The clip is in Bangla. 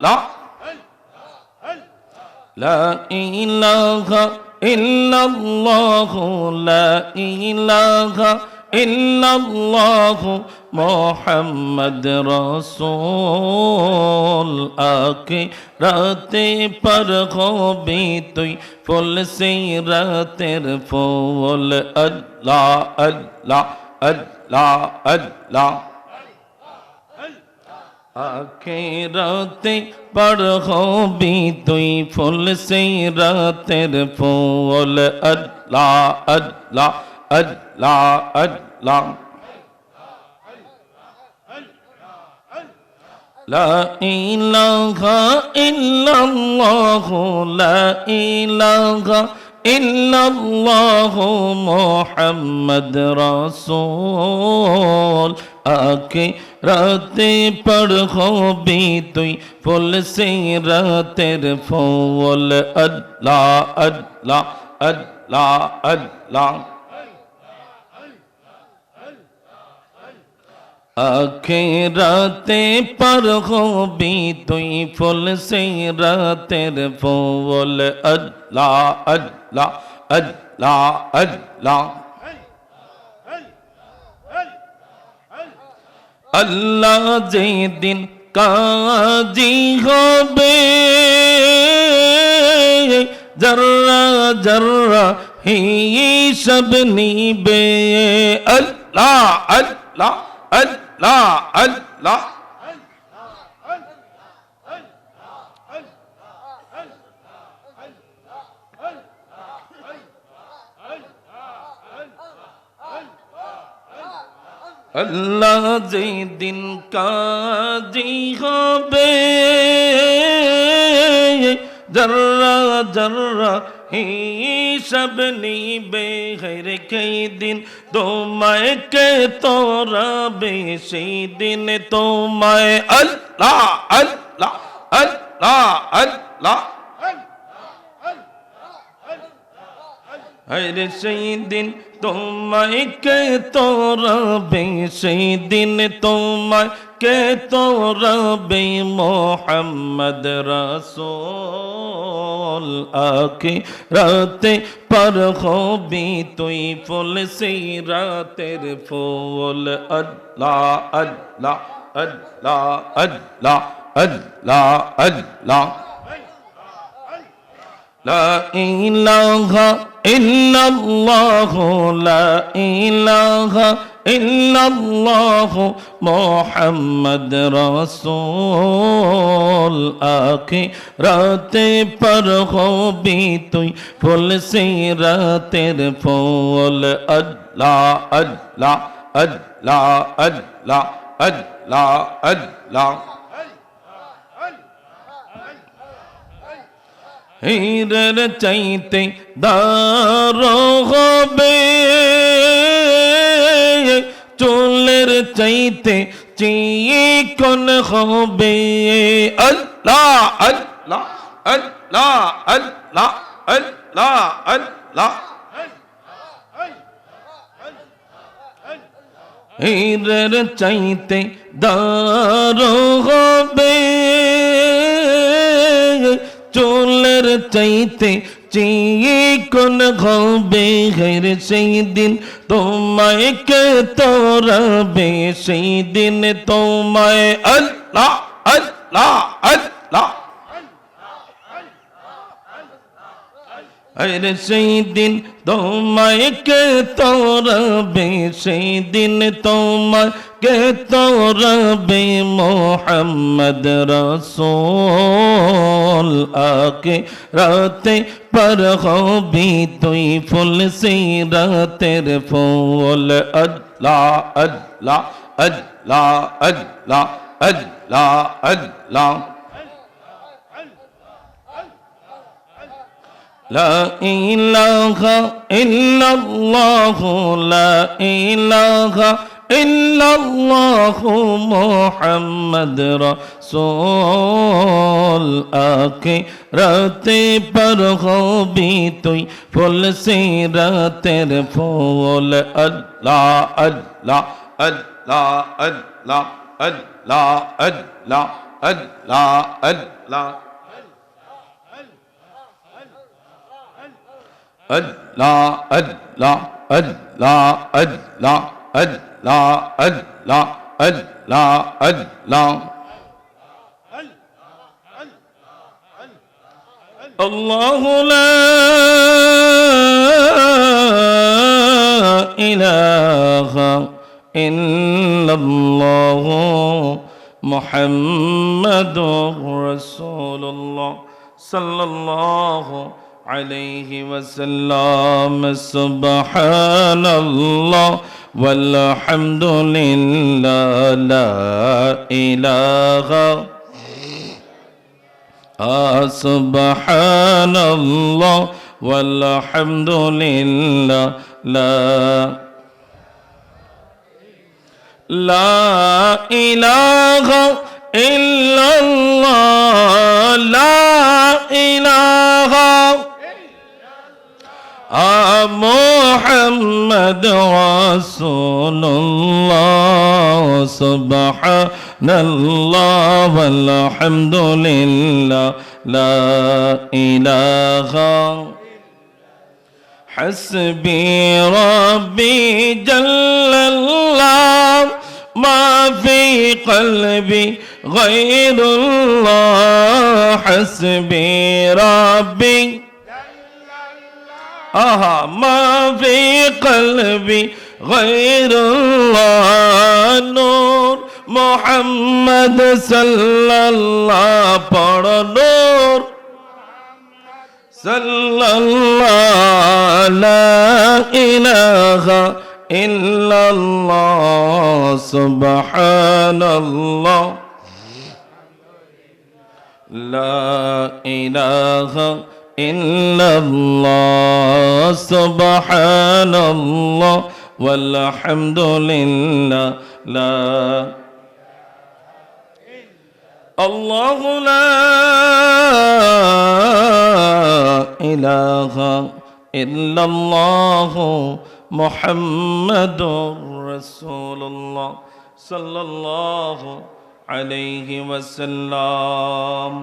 লা লা ইলাহা ইল্লাল্লাহু লা ইলাহা ইল্লাল্লাহু মোহাম্মদ রাসূল আখিরাতে পার হবি তুই ফুল সিরাতের ফুল আল্লাহ আল্লাহ আল্লাহ আল্লাহ আখিরাতে পার হবি তুই ফুল সিরাতের ফুল আল্লাহ আল্লাহ আল্লাহ আল্লাহ লা ইলাহা ইল্লাল্লাহু লা ইলাহা ইল্লাল্লাহু মুহাম্মদ রাসূল আখিরাতে পার হবি তুই ফুল সিরাতের ফুল আল্লাহ আল্লাহ আল্লাহ আল্লাহ আখিরাতে পার হবি তুই ফুল সিরাতের ফুল আল্লাহ আল্লাহ আল্লাহ আল্লাহ আল্লাহ যেদিন কাজী হবে জর্রা জর্রা হিসাব নিবে আল্লাহ আল্লাহ আল্লাহ আল্লাহ আল্লাহ যেদিন কাজী হবে জর্রা জর্রা হিসাব নিবে হেরে সেই দিন তোমায় কে তোরাবে সেই দিন তোমায় আল্লাহ আল্লাহ আল্লাহ আল্লাহ হরে সেই দিন তোমায় কে তোরাবে সেই দিন তোমায় কে তোরাবে মোহাম্মদ রাসূল আখিরাতে পার হবি তুই ফুল সিরাতের ফুল আল্লাহ আল্লাহ আল্লাহ আল্লাহ আল্লাহ আল্লাহ লা ইলাহা ইল্লাল্লাহু লা ইলাহা ইল্লাল্লাহু মুহাম্মদ রাসূল আখিরাতে পার হবি তুই ফুল সিরাতের ফুল আল্লাহ আল্লাহ আল্লাহ আল্লাহ আল্লাহ আল্লাহ হীরের চাইতে দারো হবে চুলের চাইতে চিকন হবে আল্লাহ আল্লাহ আল্লাহ আল্লাহ আল্লাহ আল্লাহ হীরের চাইতে দারো হবে চুলের চাইতে চিকন হবে হের সেই দিন তোমায় কে তোরাবে সেই দিন তোমায় আল্লাহ আল্লাহ আল্লাহ হরে সেই দিন তোমায় কে তোরাবে সেই দিন তোমায় কে তোরাবে মোহাম্মদ রাসূল আখিরাতে পার হবি তুই ফুল সিরাতের ফুল আল্লাহ আল্লাহ আল্লাহ আল্লাহ আল্লাহ আল্লাহ লা ইলাহা ইল্লাল্লাহু লা ইলাহা ইল্লাল্লাহু মুহাম্মদ রাসূল আখিরাতে পার হবি তুই ফুল সিরাতের ফুল আল্লাহ আল্লাহ আল্লাহ আল্লাহ আল্লাহ আল্লাহ الله الله الله الله الله الله الله الله الله الله لا إله إلا الله محمد رسول الله صلى الله عليه وسلم سبحان الله والحمد لله لا إله سبحان الله والحمد لله لا إله إلا الله لا إله محمد رسول الله سبحان الله والحمد لله لا إله حسبي ربي جل الله ما في قلبي غير الله حسبي ربي ما في قلبي غير الله نور محمد صلى الله پر نور صلى الله لا إله إلا الله سبحان الله لا إله إلا الله سبحان الله والحمد لله لا الله لا إله إلا الله محمد رسول الله صلى الله عليه وسلم